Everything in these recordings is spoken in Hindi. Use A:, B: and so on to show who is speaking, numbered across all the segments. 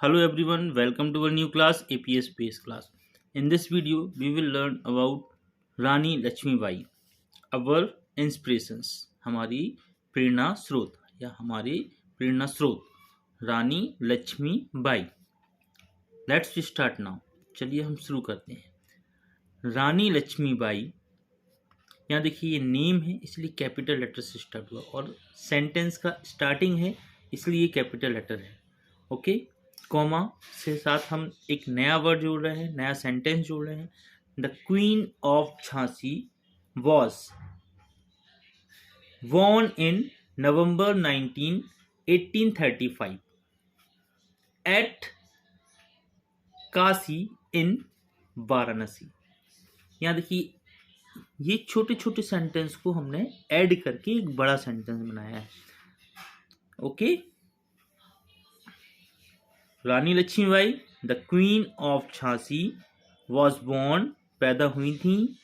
A: Hello everyone, welcome to our new class APS base class. In this video, we will learn about Rani Lakshमीबाई, our inspirations, हमारी प्रेरणा स्रोत या हमारी प्रेरणा स्रोत Rani Laxmibai. Let's start now. चलिए हम शुरू करते हैं. रानी लक्ष्मीबाई, यहाँ देखिए ये नेम है इसलिए कैपिटल लेटर से स्टार्ट हुआ और सेंटेंस का स्टार्टिंग है इसलिए ये कैपिटल लेटर है. ओके, कॉमा से साथ हम एक नया वर्ड जोड़ रहे हैं, नया सेंटेंस जोड़ रहे हैं. The queen of Jhansi was born in November 1835 at Kashi in Varanasi. यहाँ देखिए ये छोटे छोटे सेंटेंस को हमने ऐड करके एक बड़ा सेंटेंस बनाया है. Okay, Rani Lakshmibai the queen of Jhansi was born पैदा हुई थी.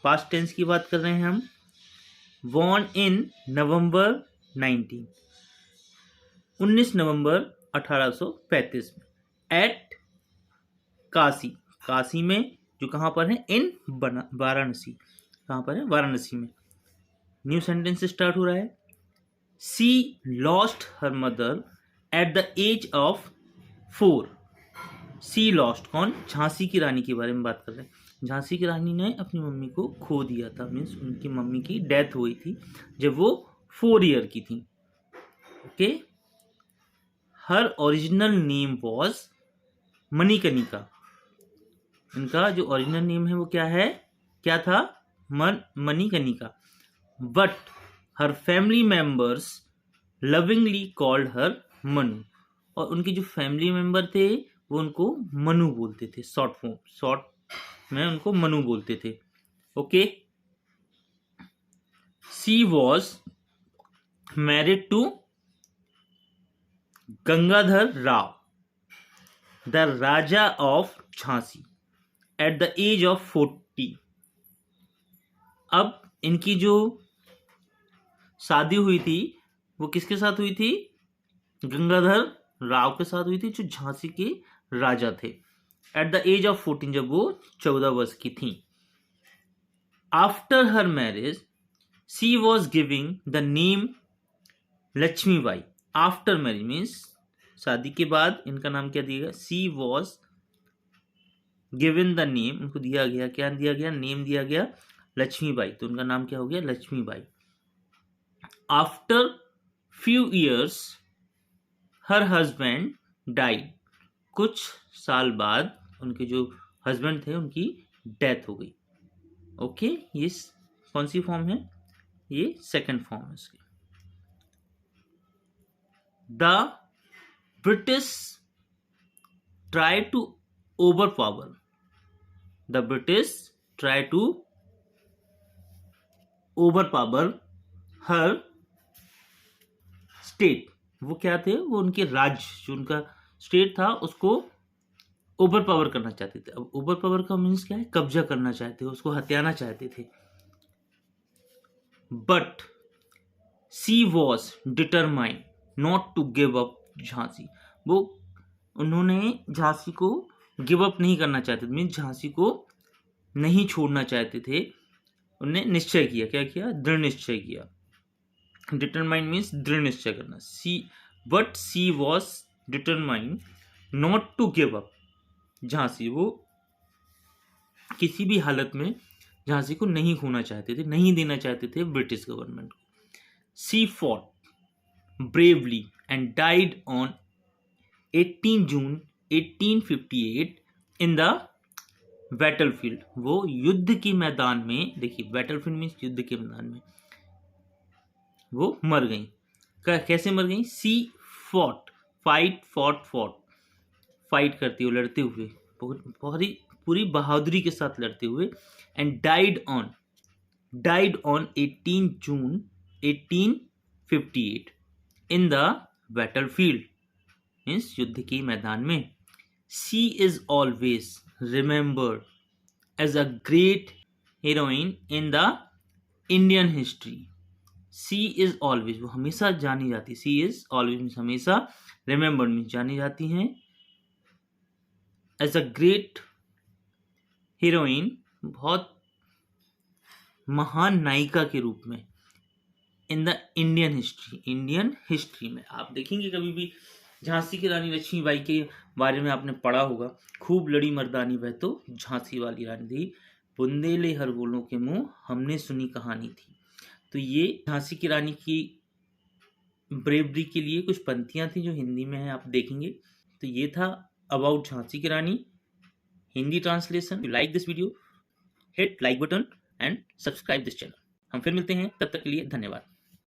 A: पास्ट टेंस की बात कर रहे हैं हम. बोर्न इन नवंबर 19 नवंबर 1835 में एट काशी, काशी में जो कहाँ पर है, इन वाराणसी, कहाँ पर है, वाराणसी में. न्यू सेंटेंस से स्टार्ट हो रहा है. She lost her mother at the age of 4. She lost, कौन, झांसी की रानी के बारे में बात कर रहे हैं. झांसी की रानी ने अपनी मम्मी को खो दिया था, मीन्स उनकी मम्मी की डेथ हुई थी जब वो 4 ईयर की थी. Okay, her original name was Manikarnika. इनका जो ओरिजिनल नेम है वो क्या है, क्या था, Manikarnika. But her family members lovingly called her Manu. और उनके जो फैमिली मेंबर थे वो उनको मनु बोलते थे, शॉर्ट में उनको मनु बोलते थे. Okay, she was married to Gangadhar Rao the raja of Jhansi at the age of 40. अब इनकी जो शादी हुई थी वो किसके साथ हुई थी, गंगाधर राव के साथ हुई थी जो झांसी के राजा थे. एट द एज ऑफ 14, जब वो 14 वर्ष की थी. After her marriage she was giving the name Lakshmibai. After marriage means शादी के बाद इनका नाम क्या दिया गया, she was given the name, उनको दिया गया, क्या दिया गया, नेम दिया गया लक्ष्मीबाई. तो उनका नाम क्या हो गया, Lakshmibai. After few years her husband died. कुछ साल बाद उनके जो हस्बैंड थे उनकी डेथ हो गई. ओके, ये कौन सी फॉर्म है, ये सेकंड फॉर्म है इसकी. The British try to overpower. The British try to overpower her state. वो क्या थे, वो उनके राज्य, जो उनका स्टेट था उसको ओवर पावर करना चाहते थे. अब ओवर पावर का मीन्स क्या है, कब्जा करना चाहते थे, उसको हथियाना चाहते थे. But she was determined not to give up Jhansi. वो उन्होंने झांसी को गिव अप नहीं करना चाहते थे, मीन्स झांसी को नहीं छोड़ना चाहते थे. उन्होंने निश्चय किया, क्या किया, दृढ़ निश्चय किया. डिटरमाइंड मीन्स दृढ़ निश्चय करना. But she was determined not to give up Jhansi. वो किसी भी हालत में झांसी को नहीं खोना चाहते थे, नहीं देना चाहते थे ब्रिटिश गवर्नमेंट को. She fought bravely and died on 18 June 1858 in the battlefield. वो युद्ध के मैदान में, देखिए बैटलफील्ड मीन्स युद्ध के मैदान में, वो मर गई. कैसे मर गई, सी फॉट, फाइट करते हुए, लड़ते हुए, पूरी बहादुरी के साथ लड़ते हुए. And died on 18 June 1858 in the battlefield means युद्ध के मैदान में. She is always remembered as a great heroine in the Indian history. She is always, वो हमेशा जानी जाती. सी इज ऑलवेज मीन्स हमेशा, रिमेंबर्ड मीन्स जानी जाती हैं, एज अ ग्रेट हीरोइन, बहुत महान नायिका के रूप में इन द इंडियन हिस्ट्री में। आप देखेंगे कभी भी झांसी की रानी लक्ष्मीबाई के बारे में आपने पढ़ा होगा, खूब लड़ी मर्दानी वह तो झांसी वाली रानी थी, बुंदेले हर बोलों के मुंह हमने सुनी कहानी थी। तो ये झांसी की रानी की ब्रेवरी के लिए कुछ पंक्तियां थी जो हिंदी में है, आप देखेंगे। तो ये था अबाउट झांसी की रानी, Hindi translation. You like this video, hit like button and subscribe this channel. हम फिर मिलते हैं, तब तक के लिए धन्यवाद।